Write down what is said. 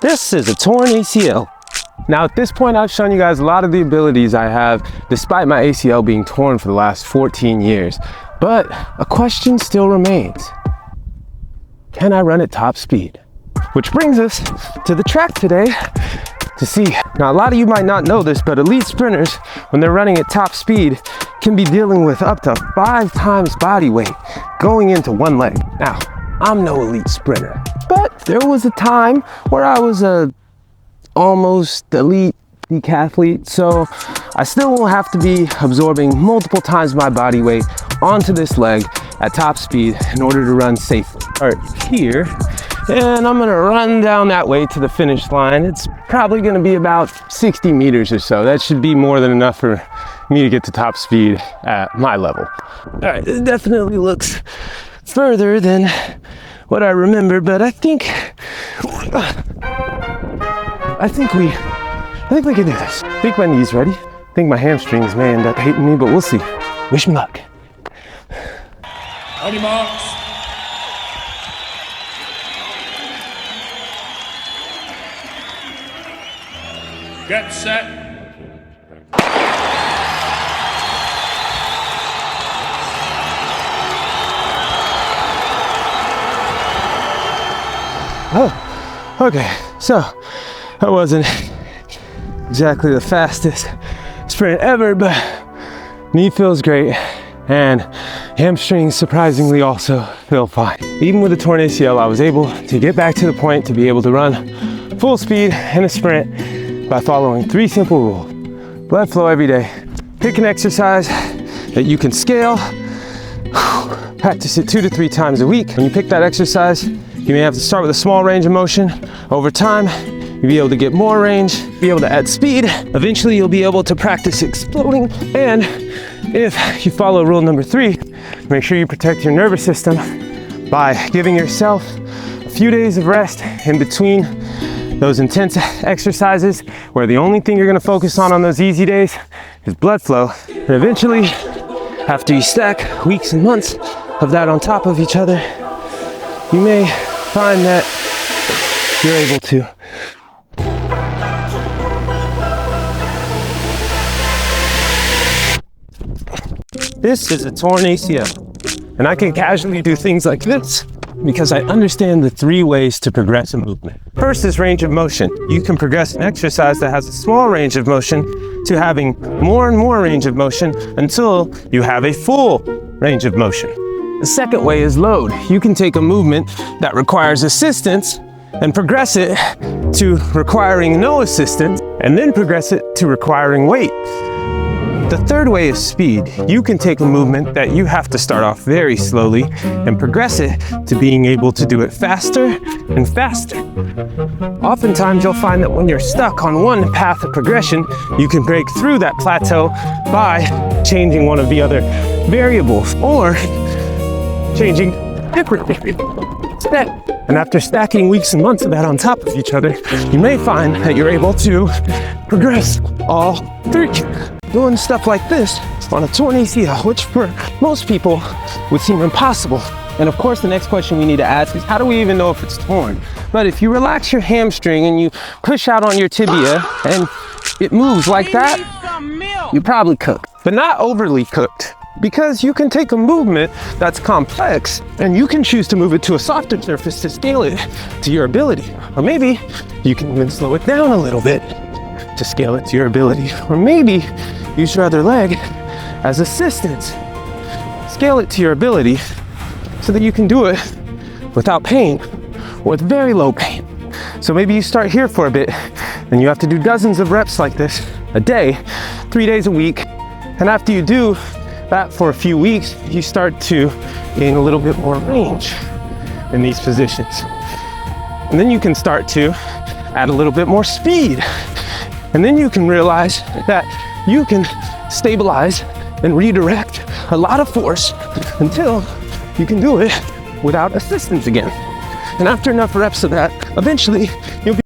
This is a torn ACL. Now at this point, I've shown you guys a lot of the abilities I have despite my ACL being torn for the last 14 years. But a question still remains. Can I run at top speed? Which brings us to the track today to see. Now a lot of you might not know this, but elite sprinters, when they're running at top speed, can be dealing with up to 5 times body weight going into one leg. Now, I'm no elite sprinter, but there was a time where I was a almost elite decathlete, so I still won't have to be absorbing multiple times my body weight onto this leg at top speed in order to run safely. All right, here, and I'm gonna run down that way to the finish line. It's probably gonna be about 60 meters or so. That should be more than enough for me to get to top speed at my level. All right, it definitely looks further than what I remember, but I think we can do this. I think my knee's ready. I think my hamstrings may end up hating me, but we'll see. Wish me luck. On your marks. Get set. Oh, okay. So that wasn't exactly the fastest sprint ever, but knee feels great and hamstrings surprisingly also feel fine. Even with a torn ACL, I was able to get back to the point to be able to run full speed in a sprint by following 3 simple rules. Blood flow every day. Pick an exercise that you can scale. Practice it 2 to 3 times a week. When you pick that exercise, you may have to start with a small range of motion. Over time, you'll be able to get more range, be able to add speed. Eventually, you'll be able to practice exploding. And if you follow rule number 3, make sure you protect your nervous system by giving yourself a few days of rest in between those intense exercises, where the only thing you're gonna focus on those easy days is blood flow. And eventually, after you stack weeks and months of that on top of each other, you may find that you're able to This is a torn ACL, and I can casually do things like this because I understand the 3 ways to progress a movement. First is range of motion. You can progress an exercise that has a small range of motion to having more and more range of motion until you have a full range of motion. The second way is load. You can take a movement that requires assistance and progress it to requiring no assistance, and then progress it to requiring weight. The third way is speed. You can take a movement that you have to start off very slowly and progress it to being able to do it faster and faster. Oftentimes you'll find that when you're stuck on one path of progression, you can break through that plateau by changing one of the other variables or changing different variables instead. And after stacking weeks and months of that on top of each other, you may find that you're able to progress all 3. Doing stuff like this on a torn ACL, which for most people would seem impossible. And of course, the next question we need to ask is, how do we even know if it's torn? But if you relax your hamstring and you push out on your tibia and it moves like that, you're probably cooked, but not overly cooked. Because you can take a movement that's complex and you can choose to move it to a softer surface to scale it to your ability. Or maybe you can even slow it down a little bit to scale it to your ability. Or maybe use your other leg as assistance. Scale it to your ability so that you can do it without pain or with very low pain. So maybe you start here for a bit and you have to do dozens of reps like this a day, 3 days a week. And after you do that for a few weeks, you start to gain a little bit more range in these positions. And then you can start to add a little bit more speed. And then you can realize that you can stabilize and redirect a lot of force until you can do it without assistance again. And after enough reps of that, eventually you'll be